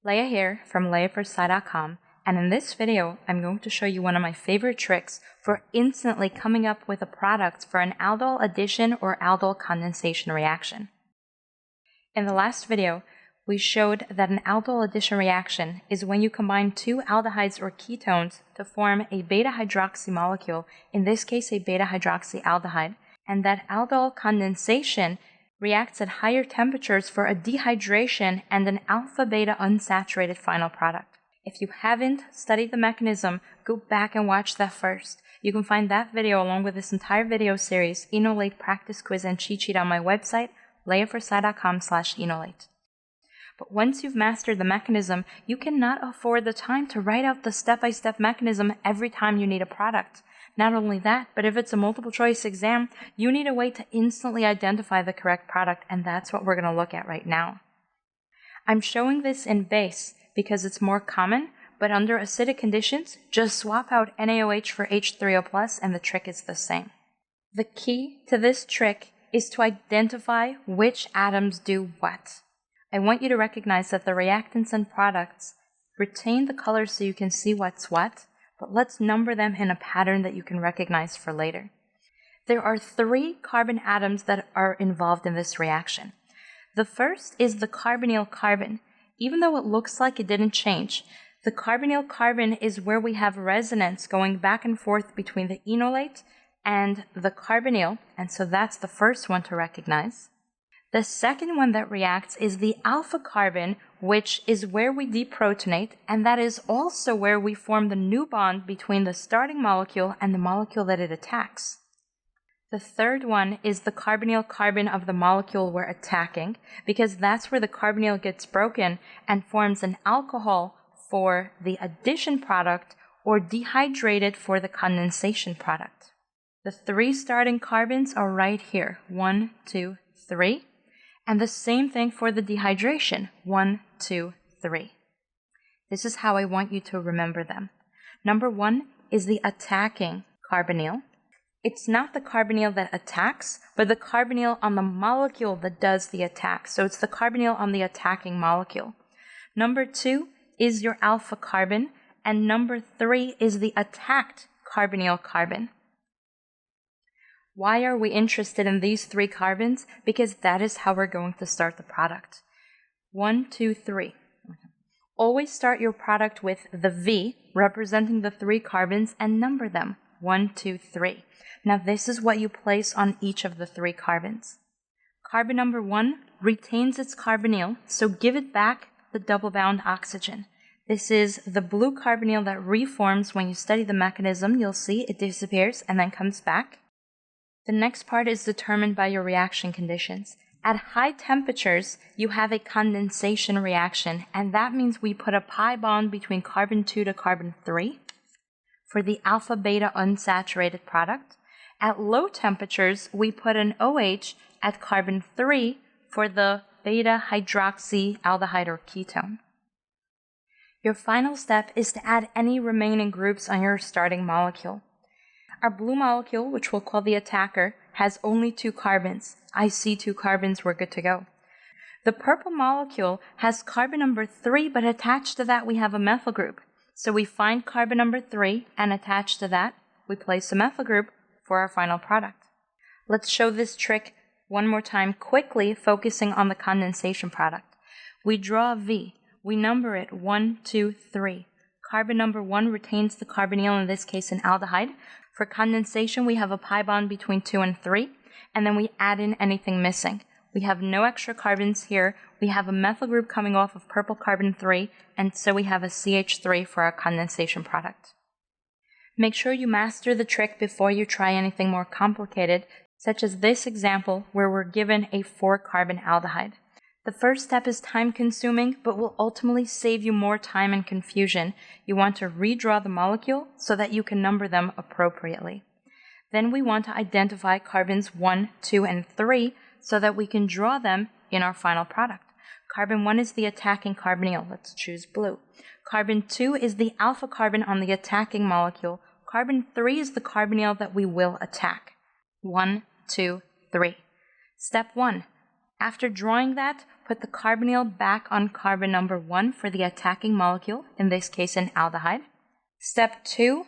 Leah here from Leah4sci.com, and in this video I'm going to show you one of my favorite tricks for instantly coming up with a product for an aldol addition or aldol condensation reaction. In the last video, we showed that an aldol addition reaction is when you combine two aldehydes or ketones to form a beta-hydroxy molecule, in this case a beta-hydroxyaldehyde, and that aldol condensation reacts at higher temperatures for a dehydration and an alpha-beta unsaturated final product. If you haven't studied the mechanism, go back and watch that first. You can find that video along with this entire video series, Enolate Practice Quiz and Cheat Sheet on my website, leah4sci.com/enolate. But once you've mastered the mechanism, you cannot afford the time to write out the step-by-step mechanism every time you need a product. Not only that, but if it's a multiple choice exam, you need a way to instantly identify the correct product, and that's what we're going to look at right now. I'm showing this in base because it's more common, but under acidic conditions, just swap out NaOH for H3O+, and the trick is the same. The key to this trick is to identify which atoms do what. I want you to recognize that the reactants and products retain the colors so you can see what's what, but let's number them in a pattern that you can recognize for later. There are 3 carbon atoms that are involved in this reaction. The first is the carbonyl carbon. Even though it looks like it didn't change, the carbonyl carbon is where we have resonance going back and forth between the enolate and the carbonyl, and so that's the first one to recognize. The second one that reacts is the alpha carbon, which is where we deprotonate, and that is also where we form the new bond between the starting molecule and the molecule that it attacks. The third one is the carbonyl carbon of the molecule we're attacking, because that's where the carbonyl gets broken and forms an alcohol for the addition product or dehydrated for the condensation product. The 3 starting carbons are right here, 1, 2, 3. And the same thing for the dehydration, 1, 2, 3. This is how I want you to remember them. Number 1 is the attacking carbonyl. It's not the carbonyl that attacks, but the carbonyl on the molecule that does the attack. So it's the carbonyl on the attacking molecule. Number 2 is your alpha carbon, and number 3 is the attacked carbonyl carbon. Why are we interested in these 3 carbons? Because that is how we're going to start the product. 1, 2, 3. Always start your product with the V, representing the 3 carbons, and number them. 1, 2, 3. Now this is what you place on each of the 3 carbons. Carbon number 1 retains its carbonyl, so give it back the double bound oxygen. This is the blue carbonyl that reforms. When you study the mechanism, you'll see it disappears and then comes back. The next part is determined by your reaction conditions. At high temperatures, you have a condensation reaction, and that means we put a pi bond between carbon 2 to carbon 3 for the alpha-beta unsaturated product. At low temperatures, we put an OH at carbon 3 for the beta-hydroxyaldehyde or ketone. Your final step is to add any remaining groups on your starting molecule. Our blue molecule, which we'll call the attacker, has only 2 carbons. I see 2 carbons, we're good to go. The purple molecule has carbon number 3, but attached to that we have a methyl group. So we find carbon number 3, and attached to that, we place a methyl group for our final product. Let's show this trick one more time quickly, focusing on the condensation product. We draw a V. We number it 1, 2, 3. Carbon number 1 retains the carbonyl, in this case an aldehyde. For condensation, we have a pi bond between 2 and 3, and then we add in anything missing. We have no extra carbons here. We have a methyl group coming off of purple carbon 3, and so we have a CH3 for our condensation product. Make sure you master the trick before you try anything more complicated, such as this example where we're given a 4-carbon aldehyde. The first step is time-consuming, but will ultimately save you more time and confusion. You want to redraw the molecule so that you can number them appropriately. Then we want to identify carbons 1, 2, and 3 so that we can draw them in our final product. Carbon 1 is the attacking carbonyl. Let's choose blue. Carbon 2 is the alpha carbon on the attacking molecule. Carbon 3 is the carbonyl that we will attack. 1, 2, 3. Step 1. After drawing that, put the carbonyl back on carbon number 1 for the attacking molecule, in this case an aldehyde. Step 2,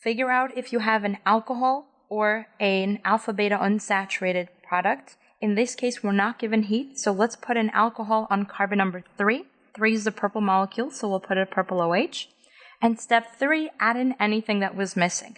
figure out if you have an alcohol or an alpha-beta unsaturated product. In this case, we're not given heat, so let's put an alcohol on carbon number 3. 3 is the purple molecule, so we'll put a purple OH. And step 3, add in anything that was missing.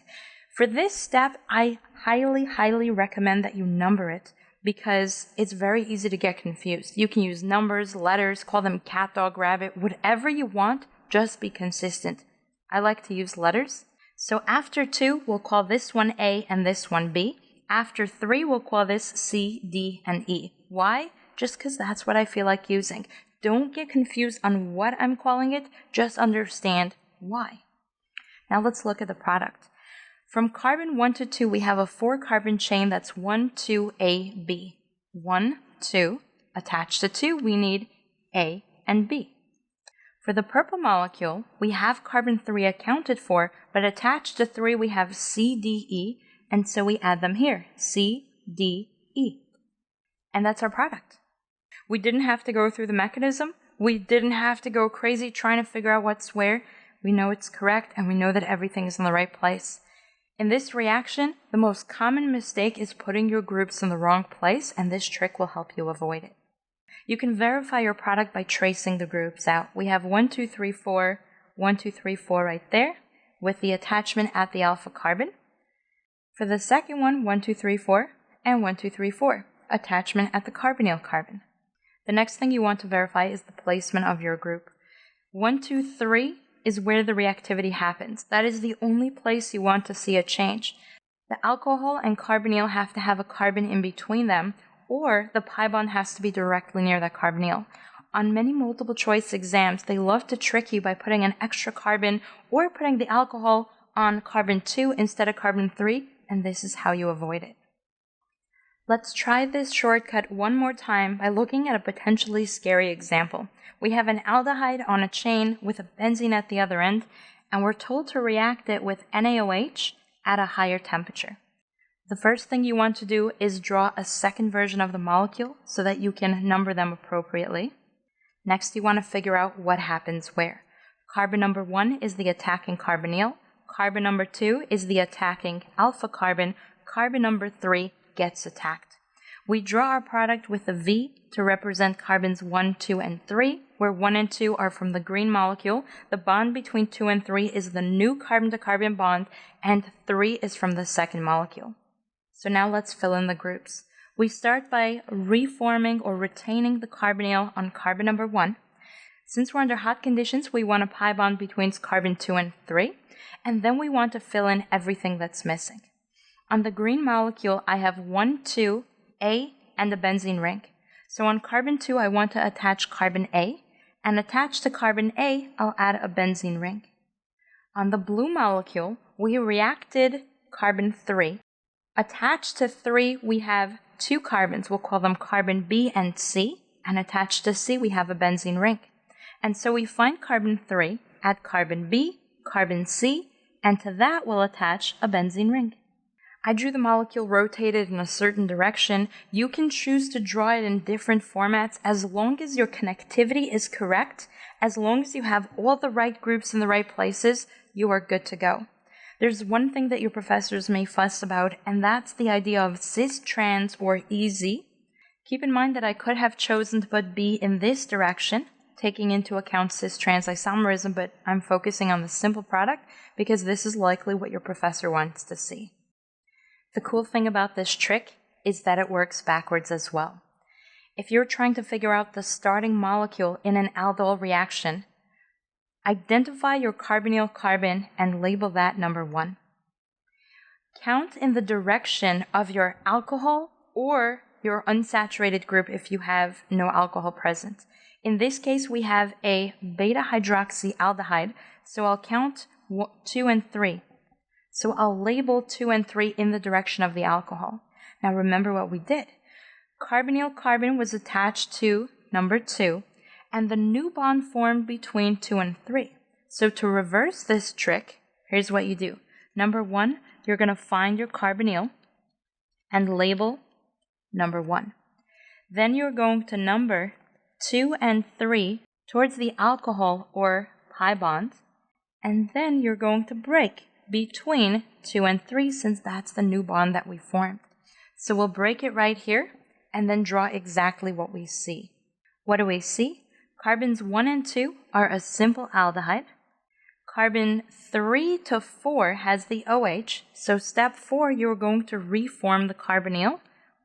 For this step, I highly recommend that you number it because it's very easy to get confused. You can use numbers, letters, call them cat, dog, rabbit, whatever you want, just be consistent. I like to use letters. So after 2, we'll call this one A and this one B. After 3, we'll call this C, D, and E. Why? Just because that's what I feel like using. Don't get confused on what I'm calling it, just understand why. Now let's look at the product. From carbon 1 to 2, we have a 4-carbon chain that's 1, 2, A, B. 1, 2, attached to 2, we need A and B. For the purple molecule, we have carbon 3 accounted for, but attached to 3, we have C, D, E, and so we add them here, C, D, E. And that's our product. We didn't have to go through the mechanism. We didn't have to go crazy trying to figure out what's where. We know it's correct, and we know that everything is in the right place. In this reaction, the most common mistake is putting your groups in the wrong place, and this trick will help you avoid it. You can verify your product by tracing the groups out. We have 1, 2, 3, 4, 1, 2, 3, 4 right there, with the attachment at the alpha carbon. For the second one, 1, 2, 3, 4, and 1, 2, 3, 4, attachment at the carbonyl carbon. The next thing you want to verify is the placement of your group. 1, 2, 3 is where the reactivity happens. That is the only place you want to see a change. The alcohol and carbonyl have to have a carbon in between them, or the pi bond has to be directly near that carbonyl. On many multiple choice exams, they love to trick you by putting an extra carbon or putting the alcohol on carbon 2 instead of carbon 3, and this is how you avoid it. Let's try this shortcut one more time by looking at a potentially scary example. We have an aldehyde on a chain with a benzene at the other end, and we're told to react it with NaOH at a higher temperature. The first thing you want to do is draw a second version of the molecule so that you can number them appropriately. Next, you want to figure out what happens where. Carbon number 1 is the attacking carbonyl. Carbon number 2 is the attacking alpha carbon. Carbon number 3 gets attacked. We draw our product with a V to represent carbons 1, 2, and 3, where 1 and 2 are from the green molecule. The bond between 2 and 3 is the new carbon-to-carbon bond, and 3 is from the second molecule. So now let's fill in the groups. We start by reforming or retaining the carbonyl on carbon number 1. Since we're under hot conditions, we want a pi bond between carbon 2 and 3, and then we want to fill in everything that's missing. On the green molecule, I have 1, 2, A, and a benzene ring. So on carbon 2, I want to attach carbon A, and attached to carbon A, I'll add a benzene ring. On the blue molecule, we reacted carbon 3. Attached to 3, we have 2 carbons. We'll call them carbon B and C, and attached to C, we have a benzene ring. And so we find carbon 3, add carbon B, carbon C, and to that we'll attach a benzene ring. I drew the molecule rotated in a certain direction. You can choose to draw it in different formats as long as your connectivity is correct, as long as you have all the right groups in the right places, you are good to go. There's one thing that your professors may fuss about, and that's the idea of cis, trans, or EZ. Keep in mind that I could have chosen to put B in this direction, taking into account cis-trans isomerism, but I'm focusing on the simple product because this is likely what your professor wants to see. The cool thing about this trick is that it works backwards as well. If you're trying to figure out the starting molecule in an aldol reaction, identify your carbonyl carbon and label that number 1. Count in the direction of your alcohol or your unsaturated group if you have no alcohol present. In this case, we have a beta hydroxyaldehyde, so I'll count 2 and 3. So I'll label 2 and 3 in the direction of the alcohol. Now remember what we did. Carbonyl carbon was attached to number 2, and the new bond formed between 2 and 3. So to reverse this trick, here's what you do. Number 1, you're going to find your carbonyl and label number 1. Then you're going to number 2 and 3 towards the alcohol or pi bond, and then you're going to break between 2 and 3 since that's the new bond that we formed. So we'll break it right here and then draw exactly what we see. What do we see? Carbons 1 and 2 are a simple aldehyde. Carbon 3 to 4 has the OH, so step 4 you're going to reform the carbonyl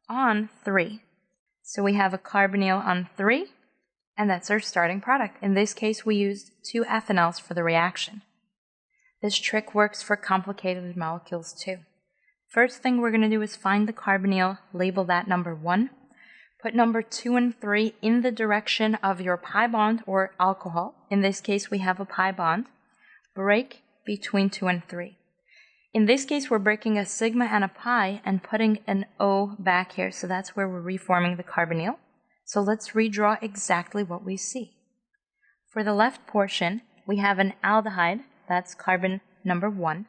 on 3. So we have a carbonyl on 3, and that's our starting product. In this case, we used 2 ethanals for the reaction. This trick works for complicated molecules too. First thing we're going to do is find the carbonyl, label that number 1, put number 2 and 3 in the direction of your pi bond or alcohol. In this case, we have a pi bond. Break between 2 and 3. In this case, we're breaking a sigma and a pi and putting an O back here, so that's where we're reforming the carbonyl. So let's redraw exactly what we see. For the left portion, we have an aldehyde, that's carbon number 1.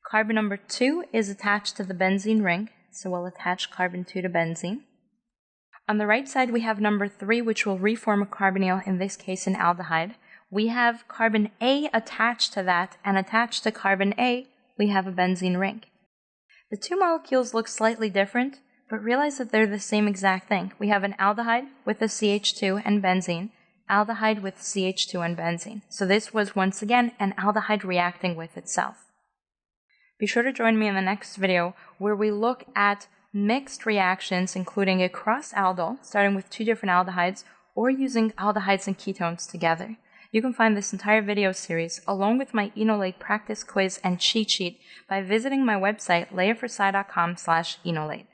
Carbon number 2 is attached to the benzene ring, so we'll attach carbon 2 to benzene. On the right side, we have number 3, which will reform a carbonyl, in this case an aldehyde. We have carbon A attached to that, and attached to carbon A, we have a benzene ring. The two molecules look slightly different, but realize that they're the same exact thing. We have an aldehyde with a CH2 and benzene, aldehyde with CH2 and benzene. So this was once again an aldehyde reacting with itself. Be sure to join me in the next video where we look at mixed reactions including a cross aldol, starting with 2 different aldehydes, or using aldehydes and ketones together. You can find this entire video series along with my Enolate practice quiz and cheat sheet by visiting my website leah4sci.com/enolate.